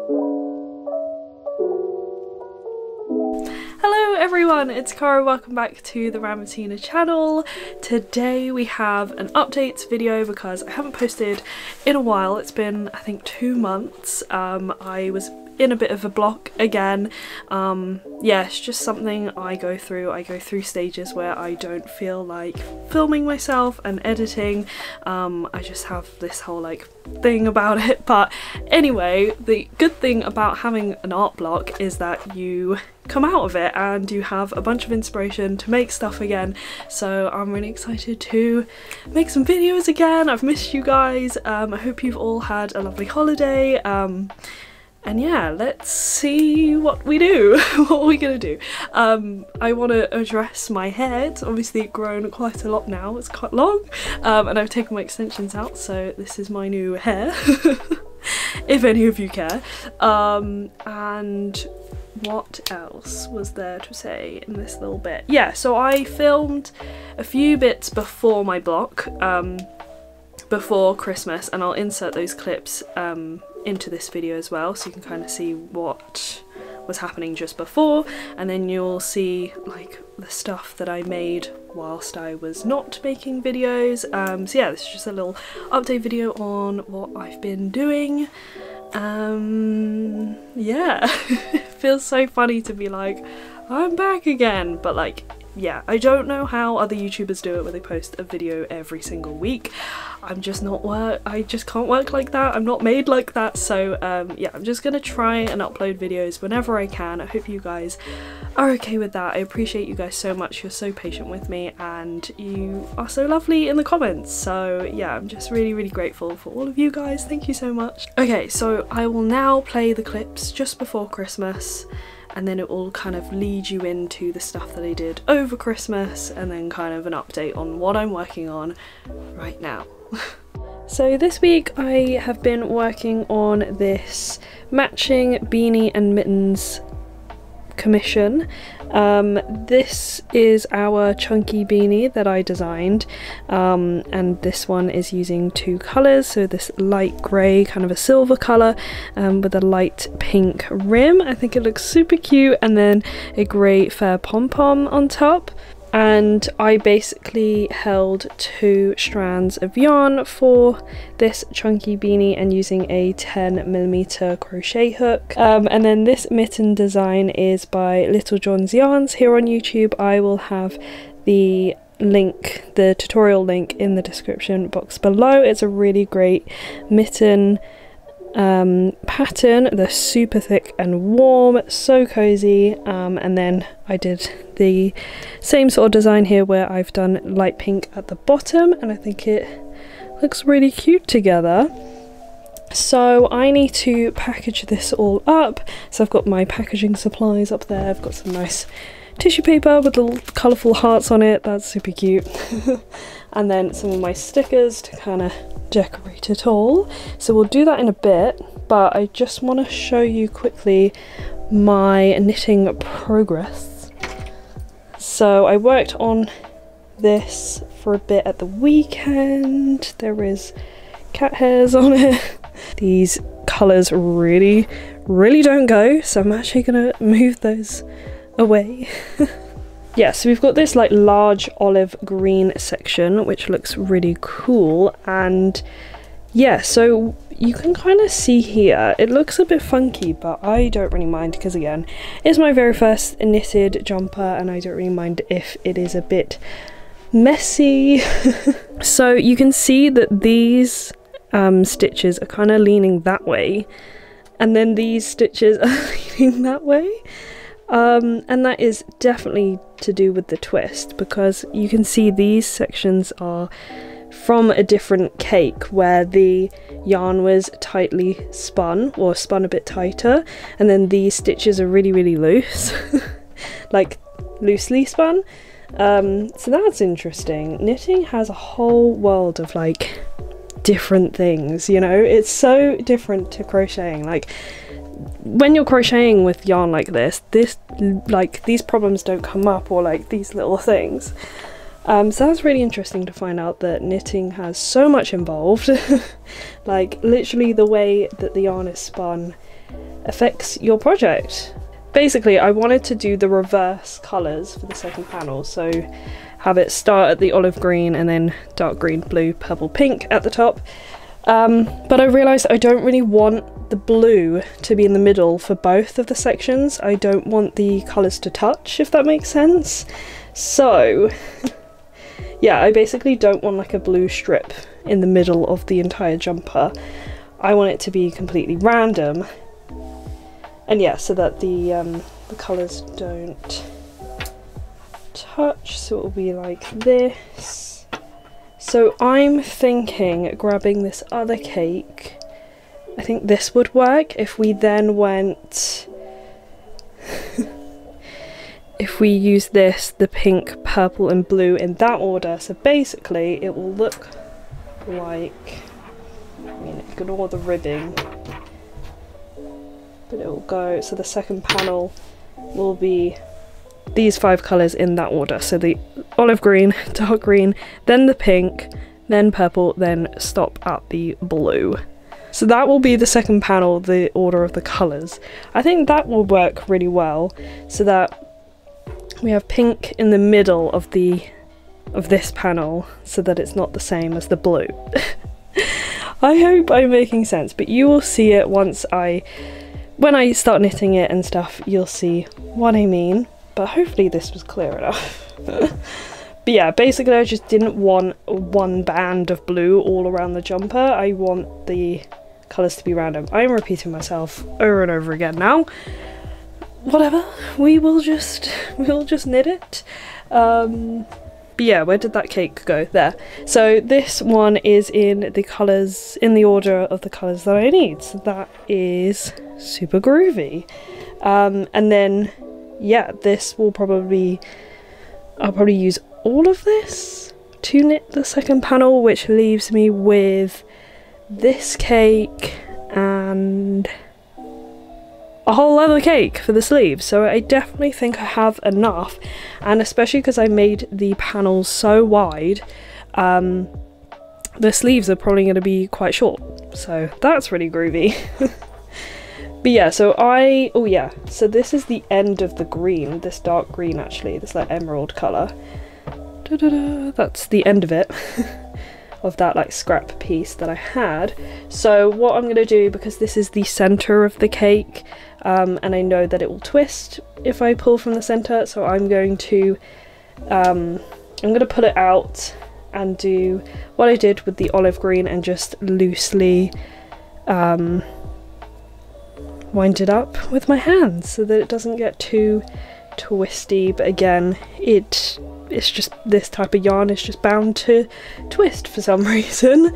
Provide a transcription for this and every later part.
Hello everyone, it's Cara, welcome back to the Ramatina channel. Today we have an updates video because I haven't posted in a while. It's been, I think, 2 months. I was in a bit of a block again. Yeah, it's just something I go through. I go through stages where I don't feel like filming myself and editing. I just have this whole like thing about it. But anyway, the good thing about having an art block is that you come out of it and you have a bunch of inspiration to make stuff again. So I'm really excited to make some videos again. I've missed you guys. I hope you've all had a lovely holiday. And yeah, let's see what we do. What are we gonna do? I want to address my hair. It's obviously grown quite a lot now. It's quite long, and I've taken my extensions out, so this is my new hair. If any of you care. And what else was there to say in this little bit? Yeah, so I filmed a few bits before my block, before Christmas, and I'll insert those clips into this video as well, so you can kind of see what was happening just before, and then you'll see like the stuff that I made whilst I was not making videos. So yeah, this is just a little update video on what I've been doing. Yeah. It feels so funny to be like, I'm back again, but like, yeah, I don't know how other YouTubers do it where they post a video every single week. I'm just not I just can't work like that. I'm not made like that. So yeah, I'm just gonna try and upload videos whenever I can. I hope you guys are okay with that. I appreciate you guys so much. You're so patient with me and you are so lovely in the comments. So yeah, I'm just really grateful for all of you guys. Thank you so much. Okay, so I will now play the clips just before Christmas, and then it will kind of lead you into the stuff that I did over Christmas, and then kind of an update on what I'm working on right now. So this week I have been working on this matching Beanie and Mittens commission. This is our chunky beanie that I designed, and this one is using 2 colours, so this light grey, kind of a silver colour, with a light pink rim. I think it looks super cute, and then a grey fur pom-pom on top. And I basically held 2 strands of yarn for this chunky beanie and using a 10mm crochet hook. And then this mitten design is by Little John's Yarns here on YouTube. I will have the link, the tutorial link, in the description box below. It's a really great mitten pattern. They're super thick and warm, so cozy. And then I did the same sort of design here where I've done light pink at the bottom, and I think it looks really cute together. So I need to package this all up. So I've got my packaging supplies up there. I've got some nice tissue paper with little colourful hearts on it. That's super cute. And then some of my stickers to kind of decorate it all. So we'll do that in a bit, but I just want to show you quickly my knitting progress. So I worked on this for a bit at the weekend. There is cat hairs on it. These colours really don't go, so I'm actually gonna move those away. Yeah, so we've got this like large olive green section which looks really cool, and yeah, so you can kind of see here it looks a bit funky, but I don't really mind because again it's my very first knitted jumper and I don't really mind if it is a bit messy. So you can see that these stitches are kind of leaning that way, and then these stitches are leaning that way. And that is definitely to do with the twist, because you can see these sections are from a different cake where the yarn was tightly spun, or spun a bit tighter, and then these stitches are really loose, like loosely spun. So that's interesting. Knitting has a whole world of like different things, you know, it's so different to crocheting. Like when you're crocheting with yarn like this, like these problems don't come up, or like these little things. So that's really interesting to find out that knitting has so much involved. Like literally the way that the yarn is spun affects your project. Basically, I wanted to do the reverse colours for the second panel, so have it start at the olive green and then dark green, blue, purple, pink at the top. But I realised I don't really want the blue to be in the middle for both of the sections. I don't want the colours to touch, if that makes sense. So yeah, I basically don't want like a blue strip in the middle of the entire jumper. I want it to be completely random. And yeah, so that the colours don't touch, so it will be like this. So I'm thinking grabbing this other cake. I think this would work if we then went if we use this, the pink, purple and blue in that order. So basically it will look like, I mean, ignore the ribbing, but it will go, so the second panel will be these 5 colours in that order. So the olive green, dark green, then the pink, then purple, then stop at the blue. So that will be the second panel, the order of the colours. I think that will work really well, so that we have pink in the middle of this panel, so that it's not the same as the blue. I hope I'm making sense, but you will see it when I start knitting it and stuff, you'll see what I mean. But hopefully this was clear enough. But yeah, basically I just didn't want one band of blue all around the jumper. I want the colours to be random. I am repeating myself over and over again now. Whatever, we'll just knit it. But yeah, where did that cake go? There. So this one is in the colours, in the order of the colours that I need. So that is super groovy. And then, yeah, this will I'll probably use all of this to knit the second panel, which leaves me with this cake and a whole other cake for the sleeves. So I definitely think I have enough, and especially because I made the panels so wide, the sleeves are probably going to be quite short, so that's really groovy. But yeah, so oh yeah, so this is the end of the green, this dark green actually, this like emerald colour. That's the end of it. Of that like scrap piece that I had. So what I'm going to do, because this is the centre of the cake, and I know that it will twist if I pull from the centre, so I'm going to pull it out and do what I did with the olive green and just loosely wind it up with my hands so that it doesn't get too twisty. But again, it's just this type of yarn is just bound to twist for some reason.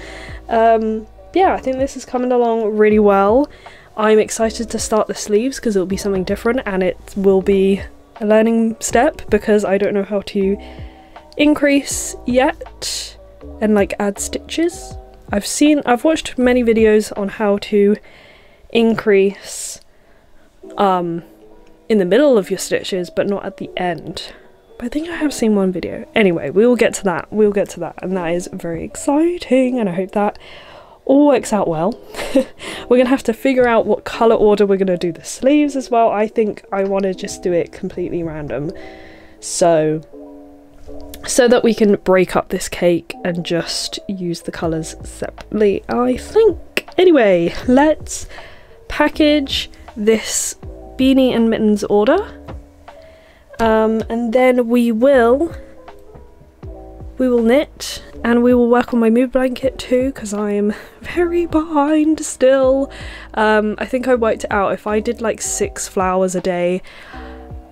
Yeah, I think this is coming along really well. I'm excited to start the sleeves because it'll be something different, and it will be a learning step because I don't know how to increase yet and like add stitches. I've watched many videos on how to increase in the middle of your stitches but not at the end. But I think I have seen one video. Anyway, we will get to that. We'll get to that, and that is very exciting, and I hope that all works out well. We're gonna have to figure out what colour order we're gonna do the sleeves as well. I think I want to just do it completely random, so that we can break up this cake and just use the colours separately, I think. Anyway, let's package this Beanie and Mittens order, and then we will knit, and we will work on my mood blanket too, because I am very behind still. I think I worked it out, if I did like 6 flowers a day,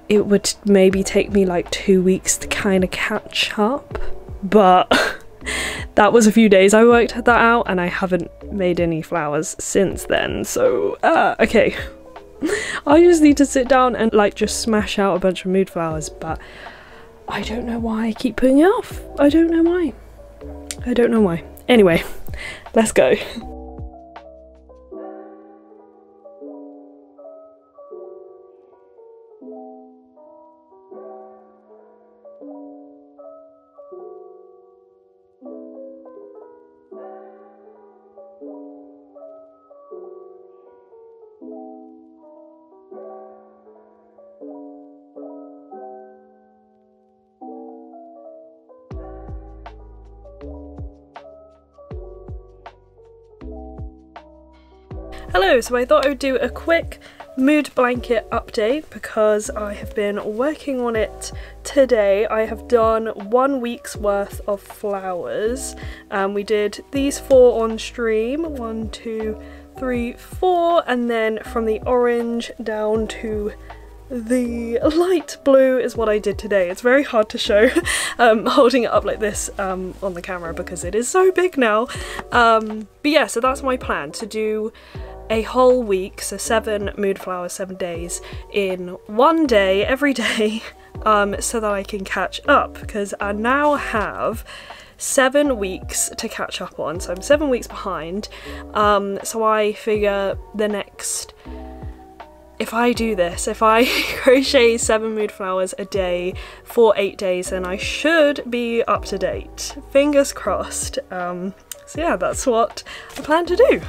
it would maybe take me like 2 weeks to kind of catch up, but that was a few days I worked that out, and I haven't made any flowers since then, so okay. I just need to sit down and like just smash out a bunch of mood flowers, but I don't know why I keep putting it off. I don't know why. I don't know why. Anyway, let's go. Hello, so I thought I would do a quick mood blanket update because I have been working on it today. I have done 1 week's worth of flowers. We did these 4 on stream, 1, 2, 3, 4, and then from the orange down to the light blue is what I did today. It's very hard to show holding it up like this on the camera because it is so big now. But yeah, so that's my plan, to do a whole week, so 7 mood flowers, 7 days in 1 day, every day, so that I can catch up, because I now have 7 weeks to catch up on, so I'm 7 weeks behind. So I figure the next, if I do this, if I crochet 7 mood flowers a day for 8 days, then I should be up to date. Fingers crossed. So yeah, that's what I plan to do.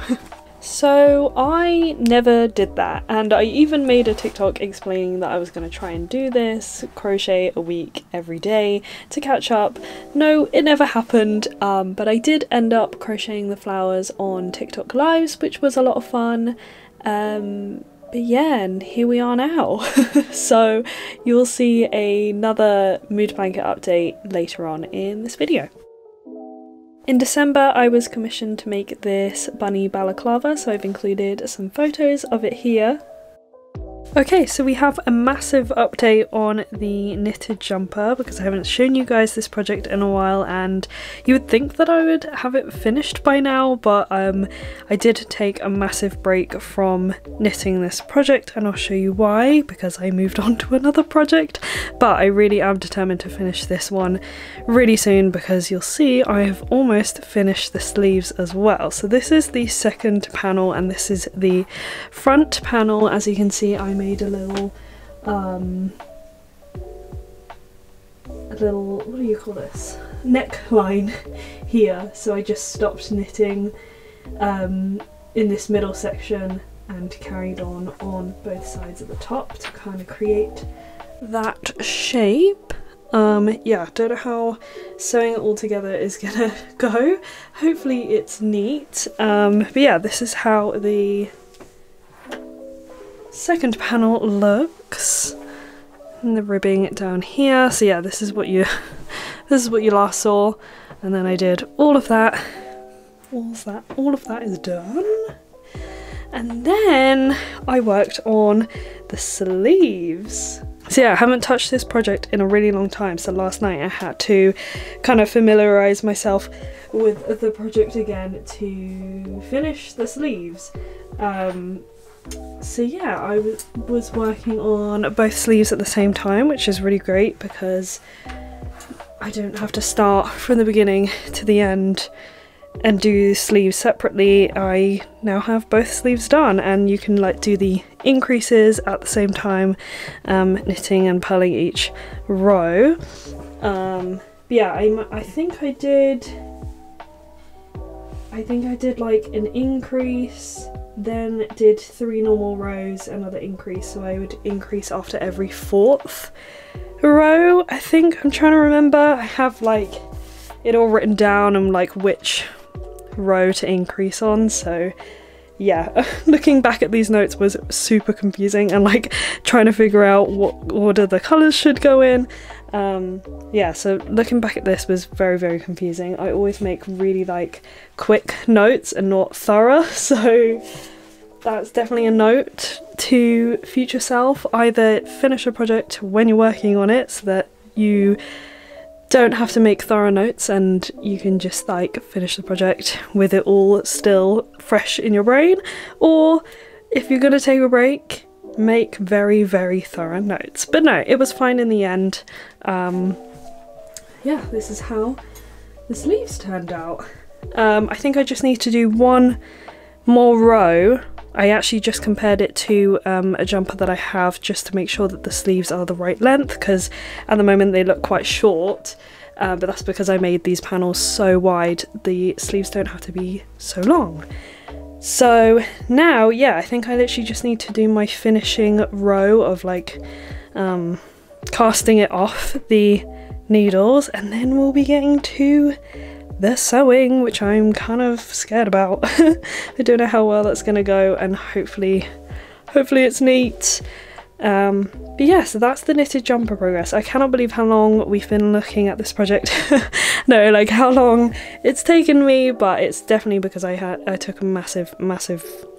So I never did that, and I even made a TikTok explaining that I was going to try and do this, crochet a week every day to catch up. No, it never happened, but I did end up crocheting the flowers on TikTok lives, which was a lot of fun. But yeah, and here we are now. So you'll see another mood blanket update later on in this video. In December I was commissioned to make this bunny balaclava, so I've included some photos of it here. Okay, so we have a massive update on the knitted jumper because I haven't shown you guys this project in a while, and you would think that I would have it finished by now, but I did take a massive break from knitting this project, and I'll show you why, because I moved on to another project. But I really am determined to finish this one really soon because you'll see I have almost finished the sleeves as well. So this is the second panel and this is the front panel. As you can see, I made a little, what do you call this? Neckline here. So I just stopped knitting in this middle section and carried on both sides at the top to kind of create that shape. Yeah, don't know how sewing it all together is gonna go. Hopefully it's neat. But yeah, this is how the second panel looks, and the ribbing down here. So yeah, this is what you last saw, and then I did all of that. All of that is done, and then I worked on the sleeves. So yeah, I haven't touched this project in a really long time, so last night I had to kind of familiarise myself with the project again to finish the sleeves. So yeah, I was working on both sleeves at the same time, which is really great because I don't have to start from the beginning to the end and do sleeves separately. I now have both sleeves done, and you can like do the increases at the same time, knitting and purling each row. Yeah, I think I did like an increase, then did 3 normal rows, another increase, so I would increase after every 4th row, I think. I'm trying to remember. I have like it all written down and like which row to increase on, so yeah. Looking back at these notes was super confusing, and like trying to figure out what order the colours should go in. Yeah, so looking back at this was very, very confusing. I always make really like quick notes and not thorough, so that's definitely a note to future self. Either finish a project when you're working on it so that you don't have to make thorough notes and you can just like finish the project with it all still fresh in your brain, or if you're gonna take a break, make very, very thorough notes. But no, it was fine in the end. Yeah, this is how the sleeves turned out. I think I just need to do 1 more row. I actually just compared it to a jumper that I have just to make sure that the sleeves are the right length, because at the moment they look quite short, but that's because I made these panels so wide the sleeves don't have to be so long. So now, yeah, I think I literally just need to do my finishing row of like casting it off the needles, and then we'll be getting to they're sewing, which I'm kind of scared about. I don't know how well that's gonna go, and hopefully it's neat. But yeah, so that's the knitted jumper progress. I cannot believe how long we've been looking at this project. No, like how long it's taken me, but it's definitely because I took a massive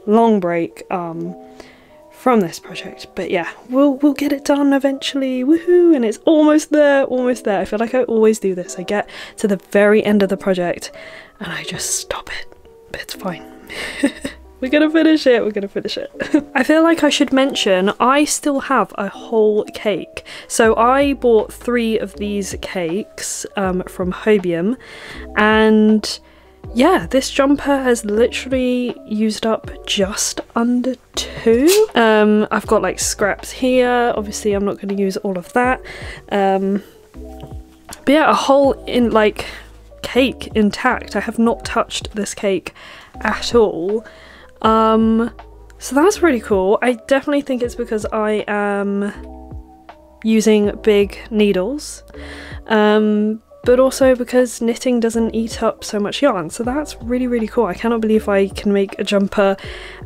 long break from this project. But yeah, we'll get it done eventually, woohoo, and it's almost there. I feel like I always do this. I get to the very end of the project and I just stop it, but it's fine. We're gonna finish it, I feel like I should mention I still have a whole cake. So I bought 3 of these cakes from Hobium, and yeah, this jumper has literally used up just under 2. I've got like scraps here, obviously I'm not going to use all of that. But yeah, a whole cake intact. I have not touched this cake at all. So that's really cool. I definitely think it's because I am using big needles, but also because knitting doesn't eat up so much yarn, so that's really cool. I cannot believe I can make a jumper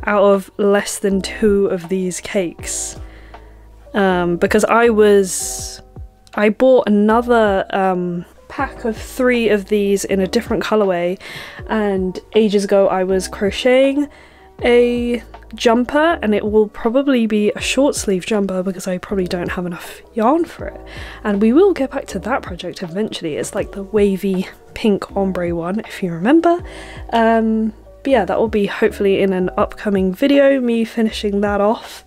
out of less than 2 of these cakes, because I bought another pack of 3 of these in a different colorway, and ages ago I was crocheting a jumper, and it will probably be a short sleeve jumper because I probably don't have enough yarn for it, and we will get back to that project eventually. It's like the wavy pink ombre one, if you remember. But yeah, that will be hopefully in an upcoming video, me finishing that off.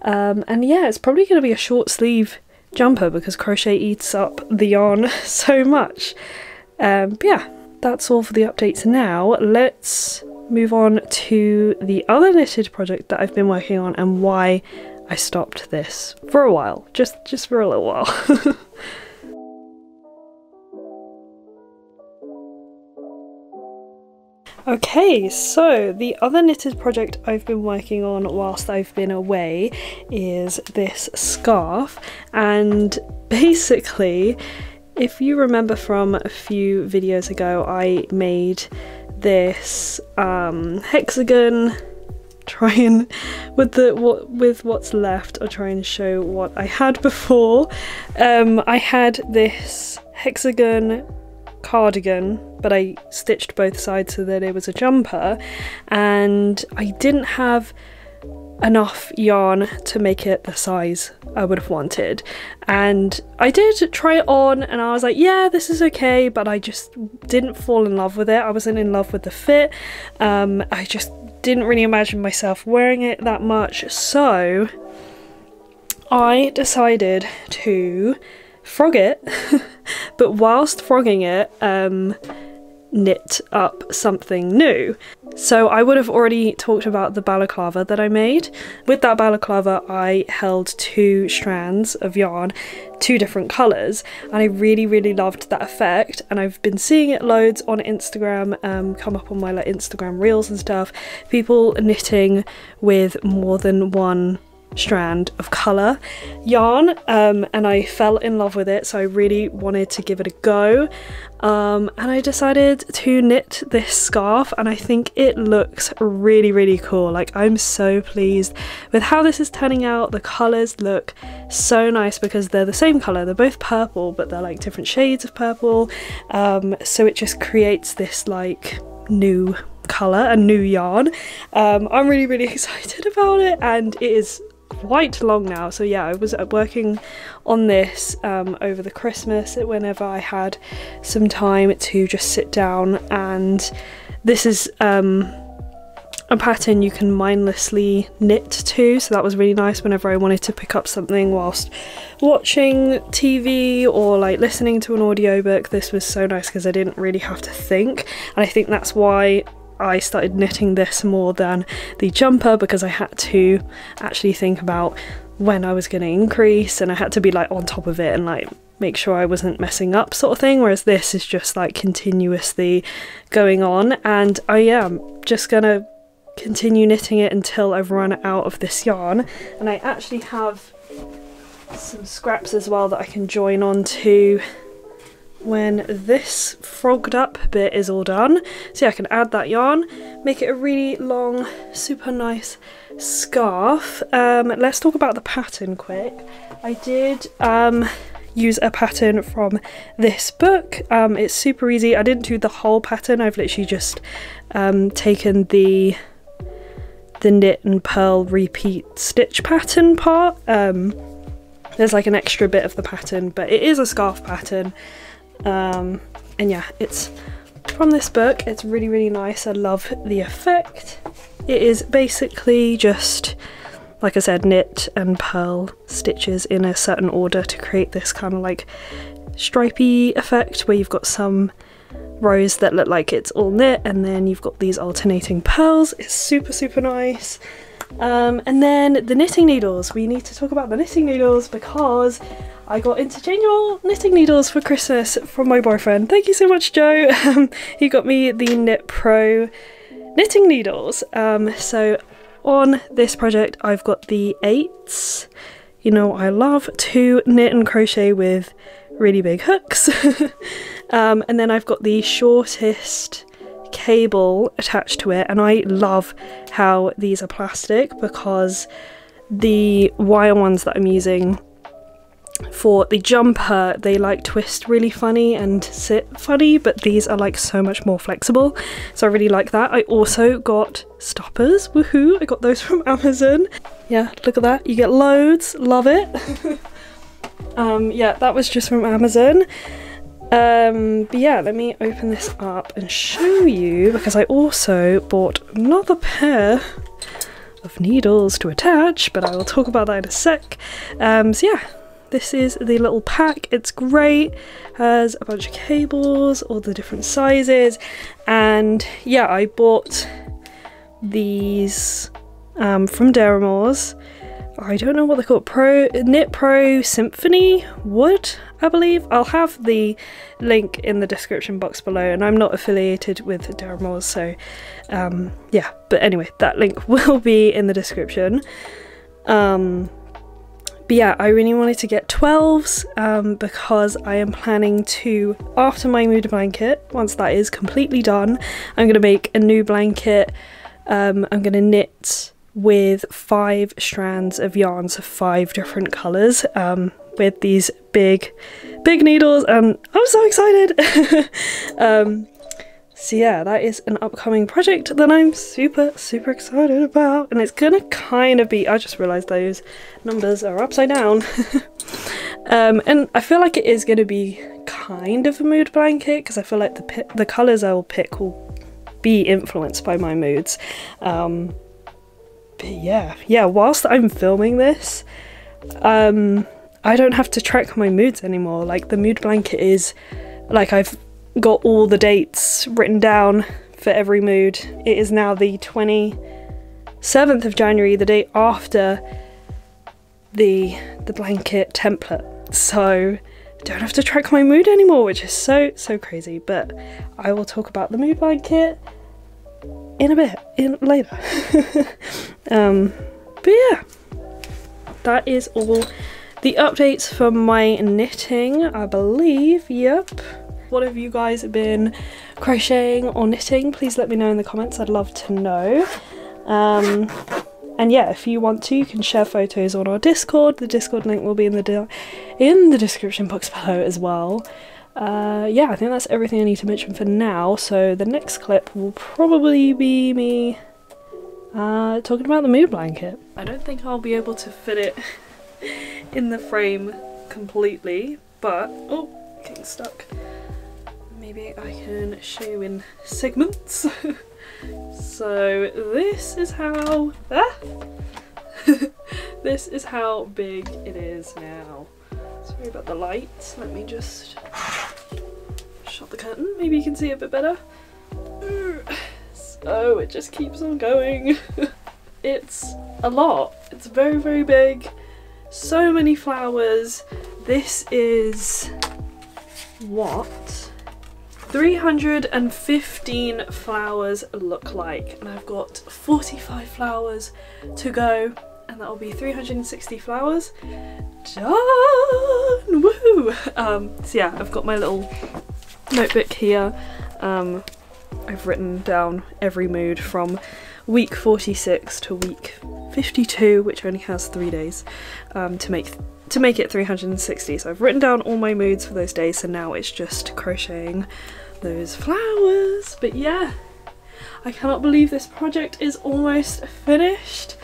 And yeah, it's probably going to be a short sleeve jumper because crochet eats up the yarn so much. But yeah, that's all for the updates now. Let's move on to the other knitted project that I've been working on and why I stopped this for a while, just for a little while. Okay, so the other knitted project I've been working on whilst I've been away is this scarf, and basically, if you remember from a few videos ago, I made this hexagon, trying with what's left, or trying to show what I had before. I had this hexagon cardigan, but I stitched both sides so that it was a jumper, and I didn't have enough yarn to make it the size I would have wanted, and I did try it on and I was like, yeah, this is okay, but I just didn't fall in love with it. I wasn't in love with the fit. I just didn't really imagine myself wearing it that much, so I decided to frog it, but whilst frogging it, knit up something new. So I would have already talked about the balaclava that I made. With that balaclava I held 2 strands of yarn, 2 different colours, and I really loved that effect, and I've been seeing it loads on Instagram, come up on my like Instagram reels and stuff, people knitting with more than 1 strand of colour yarn, and I fell in love with it, so I really wanted to give it a go, and I decided to knit this scarf, and I think it looks really cool. Like, I'm so pleased with how this is turning out. The colours look so nice because they're the same colour, they're both purple, but they're like different shades of purple, so it just creates this like new colour and new yarn. I'm really excited about it, and it is quite long now. So yeah, I was working on this over the Christmas, whenever I had some time to just sit down, and this is a pattern you can mindlessly knit to, so that was really nice whenever I wanted to pick up something whilst watching TV or like listening to an audiobook. This was so nice because I didn't really have to think, and I think that's why I started knitting this more than the jumper, because I had to actually think about when I was going to increase, and I had to be like on top of it and like make sure I wasn't messing up, sort of thing, whereas this is just like continuously going on, and I am just gonna continue knitting it until I've run out of this yarn. And I actually have some scraps as well that I can join on to when this frogged up bit is all done. So yeah, I can add that yarn, make it a really long, super nice scarf. Let's talk about the pattern quick. I did use a pattern from this book. It's super easy. I didn't do the whole pattern, I've literally just taken the knit and purl repeat stitch pattern part. There's like an extra bit of the pattern, but it is a scarf pattern. And yeah, it's from this book. It's really, really nice. I love the effect. It is basically just, like I said, knit and purl stitches in a certain order to create this kind of like stripy effect where you've got some rows that look like it's all knit and then you've got these alternating pearls. It's super, super nice. And then the knitting needles. We need to talk about the knitting needles because I got interchangeable knitting needles for Christmas from my boyfriend. Thank you so much, Joe. He got me the Knit Pro knitting needles. So on this project I've got the 8s. You know, I love to knit and crochet with really big hooks. And then I've got the shortest cable attached to it, and I love how these are plastic because the wire ones that I'm using for the jumper, they like twist really funny and sit funny, but these are like so much more flexible, so I really like that. I also got stoppers, woohoo, I got those from Amazon. Yeah, look at that, you get loads, love it. Yeah, that was just from Amazon. But yeah, let me open this up and show you, because I also bought another pair of needles to attach, but I will talk about that in a sec. So yeah, this is the little pack. It's great, has a bunch of cables, all the different sizes, and yeah, I bought these from Deramores. I don't know what they're called, Knit Pro Symfonie wood, I believe. I'll have the link in the description box below, and I'm not affiliated with Deramores, so yeah, but anyway, that link will be in the description. But yeah, I really wanted to get 12s because I am planning to, after my mood blanket, once that is completely done, I'm going to make a new blanket. I'm going to knit with 5 strands of yarn, so 5 different colours, with these big needles, and I'm so excited. So yeah, that is an upcoming project that I'm super excited about, and it's gonna kind of be, I just realised those numbers are upside down. And I feel like it is gonna be kind of a mood blanket because I feel like the colours I will pick will be influenced by my moods. But yeah, whilst I'm filming this, I don't have to track my moods anymore. Like, the mood blanket is, like, I've got all the dates written down for every mood. It is now the 27th of January, the day after the blanket template. So I don't have to track my mood anymore, which is so crazy. But I will talk about the mood blanket in a bit, later. But yeah, that is all the updates for my knitting, I believe. Yep. What have you guys been crocheting or knitting? Please let me know in the comments, I'd love to know. And yeah, if you want to, you can share photos on our Discord. The Discord link will be in the description box below as well. Yeah, I think that's everything I need to mention for now, so the next clip will probably be me talking about the mood blanket. I don't think I'll be able to fit it in the frame completely, but oh, getting stuck. Maybe I can show you in segments. So this is how this is how big it is now. Sorry about the lights, let me just shut the curtain, maybe you can see it a bit better. So it just keeps on going. It's a lot, it's very big, so many flowers. This is what 315 flowers look like, and I've got 45 flowers to go. and that'll be 360 flowers. Done! Woo! So yeah, I've got my little notebook here. I've written down every mood from week 46 to week 52, which only has 3 days to make it 360. So I've written down all my moods for those days, so now it's just crocheting those flowers. But yeah, I cannot believe this project is almost finished.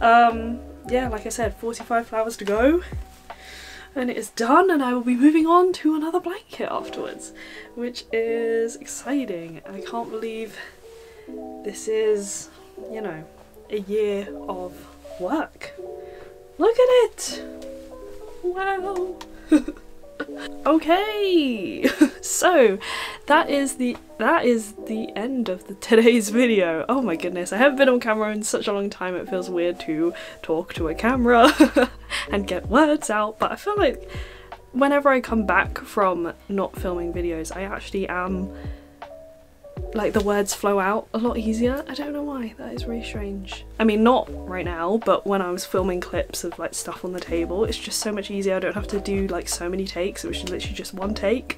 Yeah, like I said, 45 flowers to go and it is done, and I will be moving on to another blanket afterwards, which is exciting. I can't believe this is, you know, a year of work. Look at it! Wow! Okay, so that is the end of today's video. Oh my goodness, I haven't been on camera in such a long time, it feels weird to talk to a camera and get words out, but I feel like whenever I come back from not filming videos, I actually am, like, the words flow out a lot easier. I don't know why, that is really strange. I mean, not right now, but when I was filming clips of like stuff on the table, it's just so much easier. I don't have to do like so many takes, it was literally just one take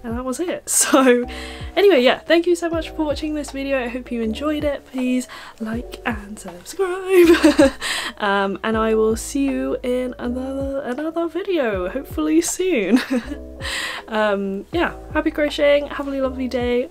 and that was it. So anyway, yeah, thank you so much for watching this video. I hope you enjoyed it. Please like and subscribe. And I will see you in another video, hopefully soon. Yeah, happy crocheting, have a lovely day.